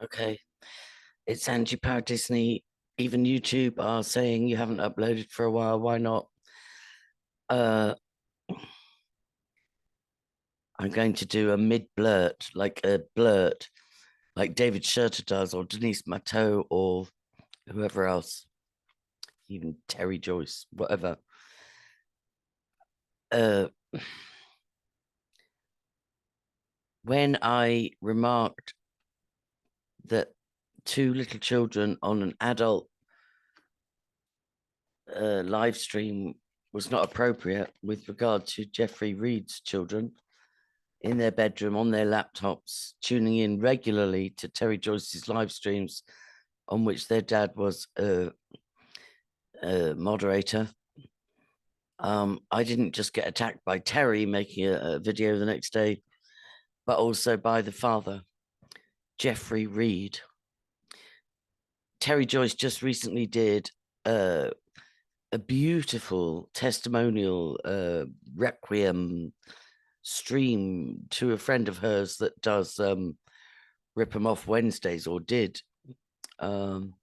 Okay. It's Angie Power Disney. Even YouTube are saying you haven't uploaded for a while. Why not? Uh, I'm going to do a mid-blurt, like a blurt, like David Shurter does, or Denise Matteau, or whoever else, even Terry Joyce, whatever. Uh, when I remarked that two little children on an adult live stream was not appropriate with regard to Jeffrey Reed's children in their bedroom on their laptops, tuning in regularly to Terry Joyce's live streams, on which their dad was a moderator. I didn't just get attacked by Terry making a video the next day, but also by the father, Jeffrey Reed. Terry Joyce just recently did a beautiful testimonial requiem stream to a friend of hers that does Rip 'em Off Wednesdays, or did, you know,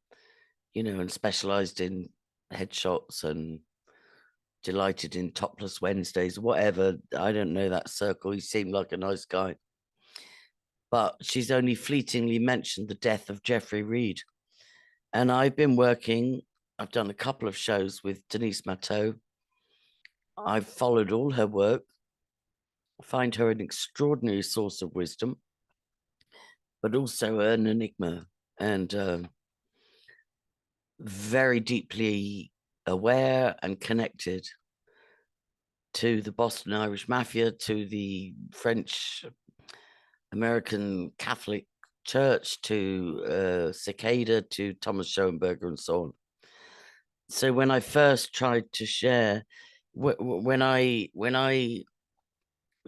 and specialized in headshots and delighted in topless Wednesdays, whatever. I don't know that circle. He seemed like a nice guy. But she's only fleetingly mentioned the death of Jeffrey Reed. And I've been working, I've done a couple of shows with Denise Matteau. I've followed all her work, find her an extraordinary source of wisdom, but also an enigma, and very deeply aware and connected to the Boston Irish Mafia, to the French American Catholic Church, to Cicada, to Thomas Schoenberger, and so on. So when I first tried to share, when I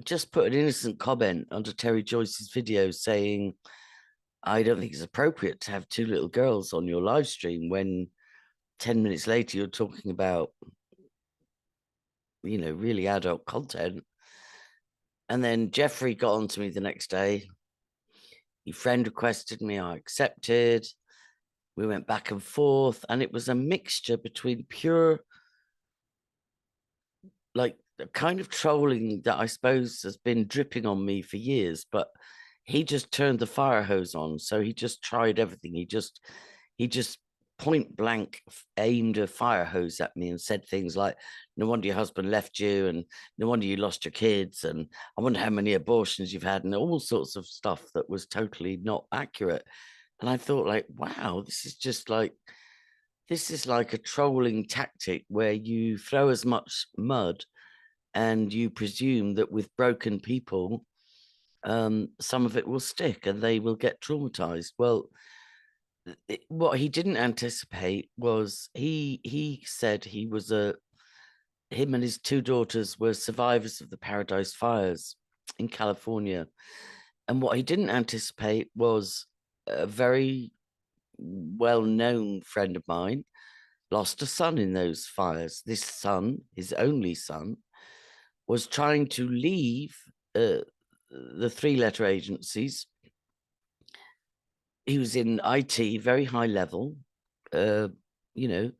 just put an innocent comment under Terry Joyce's video saying, I don't think it's appropriate to have two little girls on your live stream when 10 minutes later you're talking about, you know, really adult content. And then Jeffrey got on to me the next day. He friend requested me, I accepted. We went back and forth, and it was a mixture between pure, like, the kind of trolling that I suppose has been dripping on me for years, but he just turned the fire hose on. So he just tried everything. He just point blank aimed a fire hose at me and said things like, no wonder your husband left you, and no wonder you lost your kids, and I wonder how many abortions you've had, and all sorts of stuff that was totally not accurate. And I thought, like, wow, this is like a trolling tactic where you throw as much mud and you presume that with broken people, some of it will stick and they will get traumatized. Well, what he didn't anticipate was he said him and his two daughters were survivors of the Paradise Fires in California. And what he didn't anticipate was a very well-known friend of mine lost a son in those fires. This son, his only son, was trying to leave the three-letter agencies. He was in IT, very high level, you know,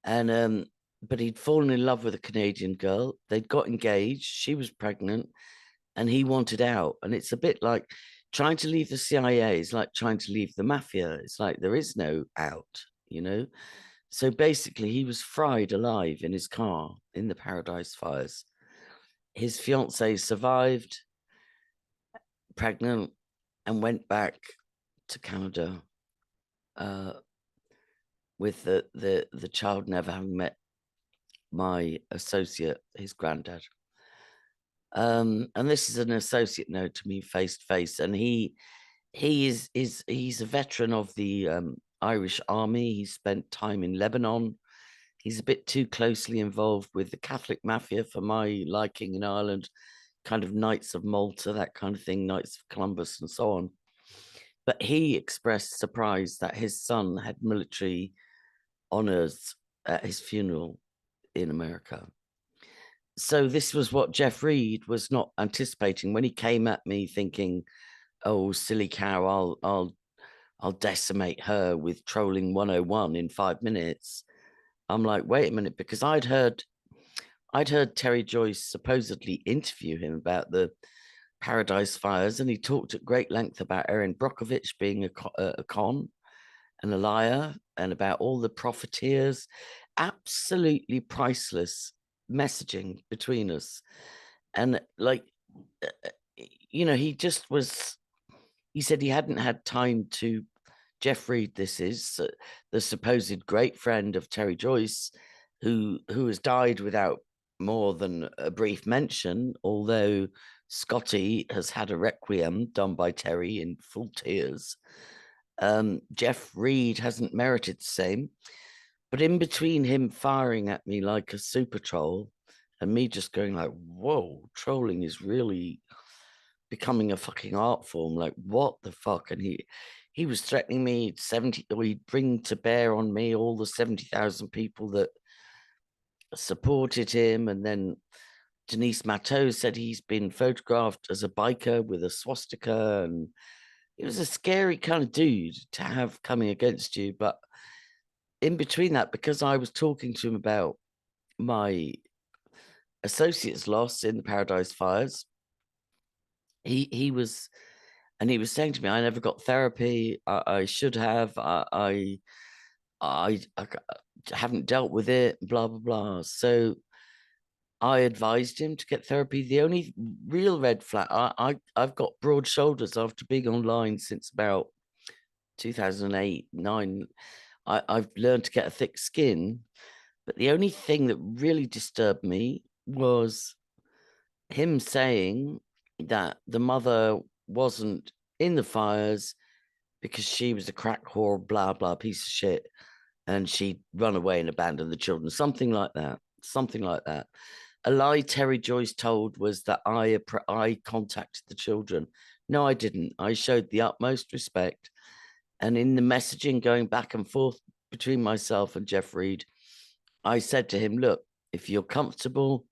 and but he'd fallen in love with a Canadian girl. They'd got engaged. She was pregnant, and he wanted out. And it's a bit like trying to leave the CIA is like trying to leave the mafia. It's like there is no out, you know. So basically, he was fried alive in his car in the Paradise Fires. His fiancée survived, pregnant, and went back to Canada with the child never having met my associate, his granddad. And this is an associate note to me face to face, and he's a veteran of the Irish Army. He spent time in Lebanon. He's a bit too closely involved with the Catholic Mafia for my liking in Ireland, kind of Knights of Malta, that kind of thing, Knights of Columbus and so on. But he expressed surprise that his son had military honors at his funeral in America. So this was what Jeff Reed was not anticipating when he came at me thinking, oh, silly cow, I'll decimate her with trolling 101 in 5 minutes. I'm like, wait a minute, because I'd heard Terry Joyce supposedly interview him about the Paradise Fires, and he talked at great length about Erin Brockovich being a con and a liar, and about all the profiteers. Absolutely priceless messaging between us. And like, uh, he just was. He said he hadn't had time to. Jeff Reed, this is the supposed great friend of Terry Joyce, who has died without more than a brief mention, although Scotty has had a requiem done by Terry in full tears. Jeff Reed hasn't merited the same. But in between him firing at me like a super troll and me just going like, whoa, trolling is really becoming a fucking art form. Like, what the fuck? And he was threatening me 70, or he'd bring to bear on me all the 70,000 people that supported him. And then Denise Matteau said he's been photographed as a biker with a swastika. And he was a scary kind of dude to have coming against you. But in between that, because I was talking to him about my associate's loss in the Paradise Fires, he was saying to me, I never got therapy. I should have. I haven't dealt with it. Blah blah blah. So I advised him to get therapy. The only real red flag, I've got broad shoulders after being online since about 2008, 9. I've learned to get a thick skin, but the only thing that really disturbed me was him saying that the mother wasn't in the fires because she was a crack whore, blah, blah, piece of shit. And she'd run away and abandoned the children. Something like that. Something like that. A lie Terry Joyce told was that I contacted the children. No, I didn't. I showed the utmost respect. And in the messaging going back and forth between myself and Jeff Reed, I said to him, look, if you're comfortable,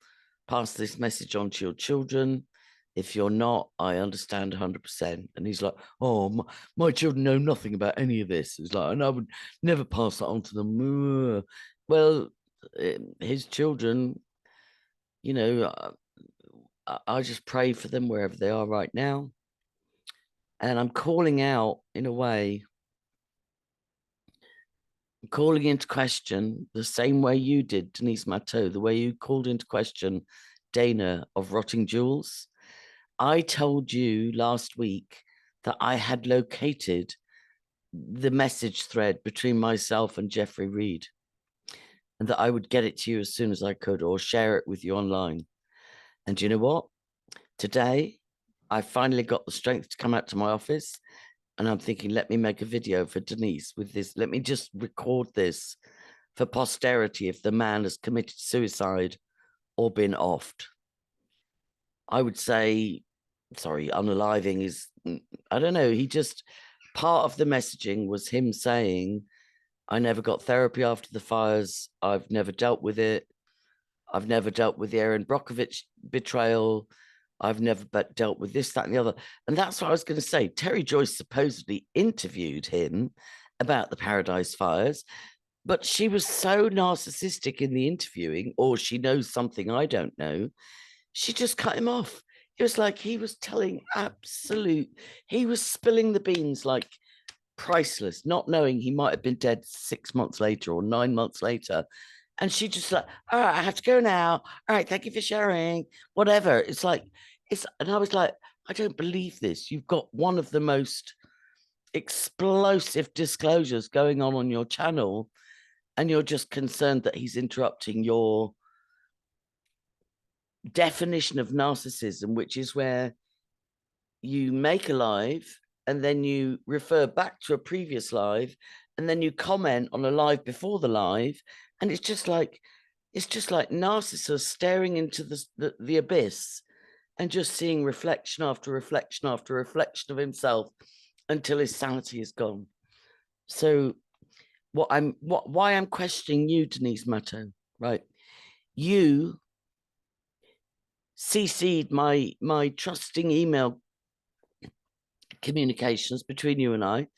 pass this message on to your children. If you're not, I understand 100%. And he's like, oh, my children know nothing about any of this. It's like, and I would never pass that on to them. Well, his children, you know, I just pray for them wherever they are right now. And I'm calling out, in a way, calling into question the same way you did, Denise Matteau, the way you called into question Dana of Rotting Jewels. I told you last week that I had located the message thread between myself and Jeffrey Reed, and that I would get it to you as soon as I could, or share it with you online. And you know what? Today, I finally got the strength to come out to my office, and I'm thinking, let me make a video for Denise with this. Let me just record this for posterity if the man has committed suicide or been offed. I would say, sorry, unaliving is, I don't know. He just, part of the messaging was him saying, I never got therapy after the fires. I've never dealt with it. I've never dealt with the Erin Brockovich betrayal. I've never dealt with this, that, and the other. And that's what I was going to say. Terry Joyce supposedly interviewed him about the Paradise Fires, but she was so narcissistic in the interviewing, or she knows something I don't know. She just cut him off. It was like he was telling he was spilling the beans like priceless, not knowing he might have been dead 6 months later or 9 months later. And she just like, all right, I have to go now. All right, thank you for sharing. Whatever. It's like, and I was like, I don't believe this. You've got one of the most explosive disclosures going on your channel, and you're just concerned that he's interrupting your definition of narcissism, which is where you make a live and then you refer back to a previous live and then you comment on a live before the live, and it's just like Narcissus staring into the abyss and just seeing reflection after reflection after reflection of himself until his sanity is gone. So why I'm questioning you, Denise Matteau, right? You CC'd my trusting email communications between you and I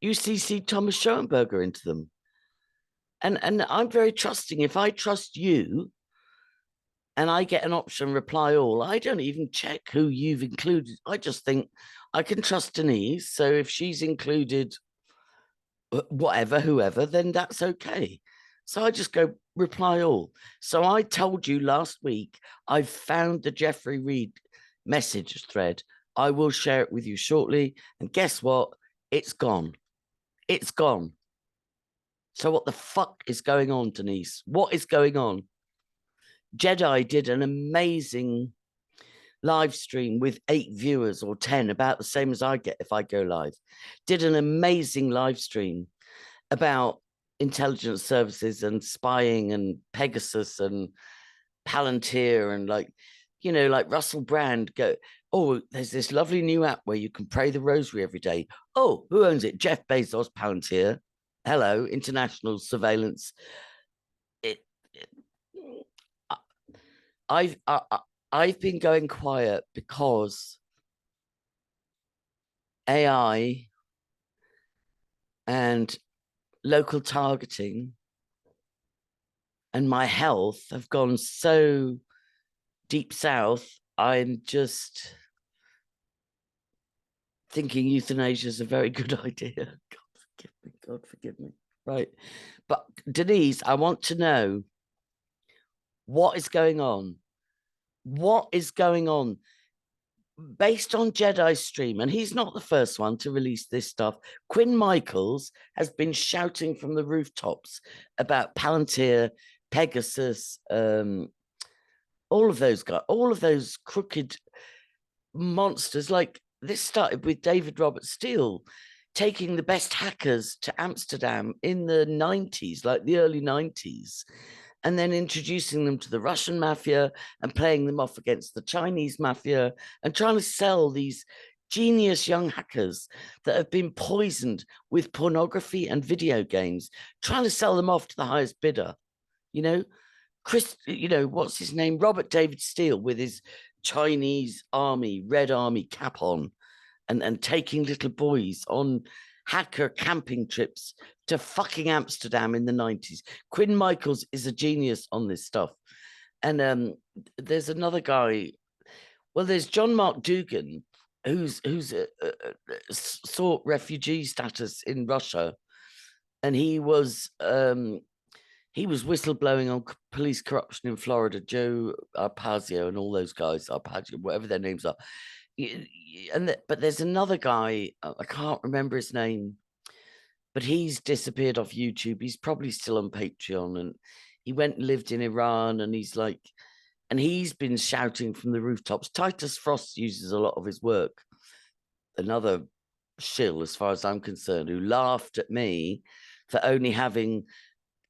You CC Thomas Schoenberger into them. And I'm very trusting. If I trust you and I get an option reply all, I don't even check who you've included. I just think I can trust Denise. So if she's included whatever, whoever, then that's okay. So I just go reply all. So I told you last week, I found the Jeffrey Reed message thread. I will share it with you shortly. And guess what? It's gone. It's gone. So what the fuck is going on, Denise? What is going on? Jedi did an amazing live stream with 8 viewers or 10, about the same as I get if I go live. Did an amazing live stream about intelligence services and spying and Pegasus and Palantir and like, you know, like Russell Brand go, oh, there's this lovely new app where you can pray the rosary every day. Oh, who owns it? Jeff Bezos, Palantir. Hello, international surveillance. It, it I've I've been going quiet because AI and local targeting and my health have gone so deep south. I'm just thinking euthanasia is a very good idea. God forgive me. God forgive me. Right. But Denise, I want to know what is going on. What is going on? Based on Jedi's stream, and he's not the first one to release this stuff. Quinn Michaels has been shouting from the rooftops about Palantir, Pegasus, all of those guys, all of those crooked monsters. Like this started with David Robert Steele taking the best hackers to Amsterdam in the 90s, like the early 90s, and then introducing them to the Russian mafia and playing them off against the Chinese mafia and trying to sell these genius young hackers that have been poisoned with pornography and video games, trying to sell them off to the highest bidder. You know, Chris, you know, what's his name? Robert David Steele with his Chinese army, Red Army cap on and taking little boys on hacker camping trips to fucking Amsterdam in the 90s. Quinn Michaels is a genius on this stuff. And there's another guy. Well, there's John Mark Dugan, who's sought refugee status in Russia, and he was whistleblowing on police corruption in Florida. Joe Arpaio and all those guys, Arpaio, whatever their names are. But there's another guy, I can't remember his name, but he's disappeared off YouTube. He's probably still on Patreon, and he went and lived in Iran, and he's been shouting from the rooftops. Titus Frost uses a lot of his work. Another shill, as far as I'm concerned, who laughed at me for only having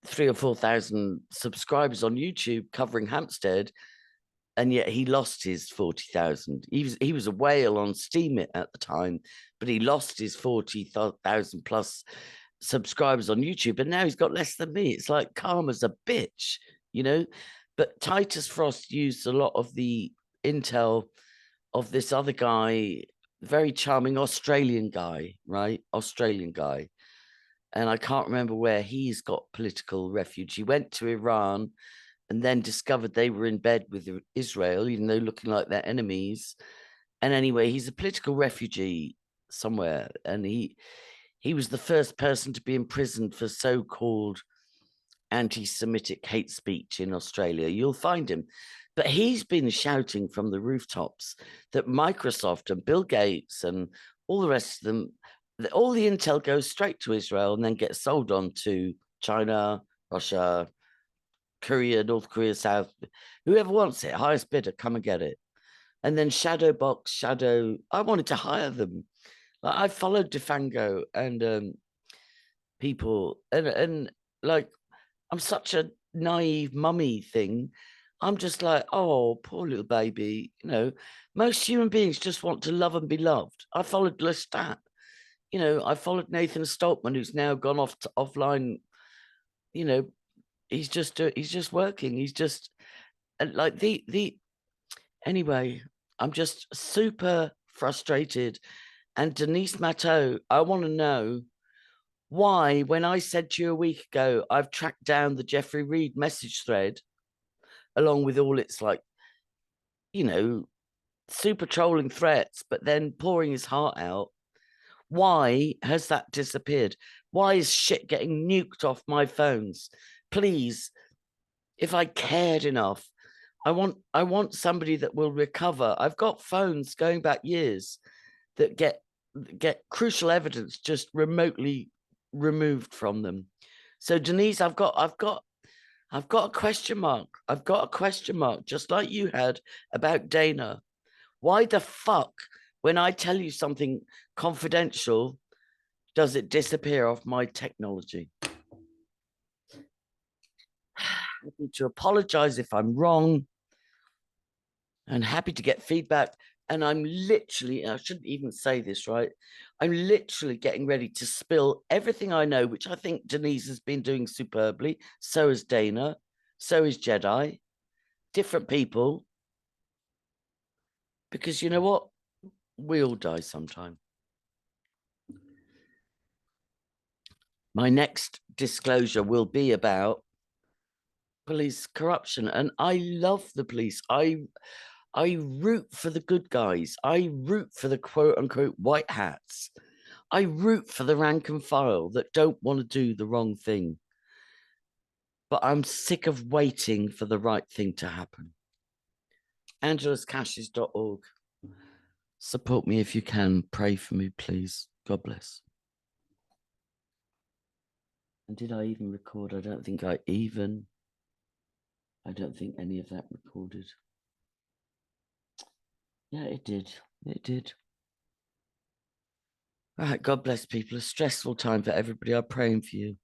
3,000 or 4,000 subscribers on YouTube covering Hampstead, and yet he lost his 40,000. He was a whale on Steam at the time, but he lost his 40,000 plus subscribers on YouTube, and now he's got less than me. It's like karma's a bitch, you know. But Titus Frost used a lot of the intel of this other guy, very charming Australian guy, right? Australian guy. And I can't remember where he's got political refuge. He went to Iran and then discovered they were in bed with Israel, even though looking like their enemies. And anyway, he's a political refugee somewhere. And he was the first person to be imprisoned for so-called anti-Semitic hate speech in Australia. You'll find him. But he's been shouting from the rooftops that Microsoft and Bill Gates and all the rest of them, all the intel goes straight to Israel and then gets sold on to China, Russia, Korea, North Korea, South, whoever wants it, highest bidder, come and get it. And then I wanted to hire them. Like, I followed Defango and people, and like, I'm such a naive mummy thing. I'm just like, oh, poor little baby. You know, most human beings just want to love and be loved. I followed Lestat. You know, I followed Nathan Stoltman, who's now gone offline. You know, he's just working. He's just like anyway, I'm just super frustrated. And Denise Matteau, I want to know Why, when I said to you a week ago, I've tracked down the Jeffrey Reed message thread, along with all its, like, you know, super trolling threats, but then pouring his heart out. Why has that disappeared? Why is shit getting nuked off my phones? Please, if I cared enough, I want somebody that will recover. I've got phones going back years that get crucial evidence just remotely removed from them. So Denise, I've got a question mark. I've got a question mark, just like you had about Dana. Why the fuck, when I tell you something confidential, does it disappear off my technology? Happy to apologize if I'm wrong, and happy to get feedback. And I'm literally, I shouldn't even say this, right? I'm literally getting ready to spill everything I know, which I think Denise has been doing superbly. So is Dana. So is Jedi. Different people. Because you know what? We all die sometime. My next disclosure will be about police corruption. And I love the police. I root for the good guys. I root for the quote unquote white hats. I root for the rank and file that don't want to do the wrong thing. But I'm sick of waiting for the right thing to happen. AngelusCashes.org. Support me if you can. Pray for me, please. God bless. And did I even record? I don't think any of that recorded. Yeah, it did. It did. All right, God bless people. A stressful time for everybody. I'm praying for you.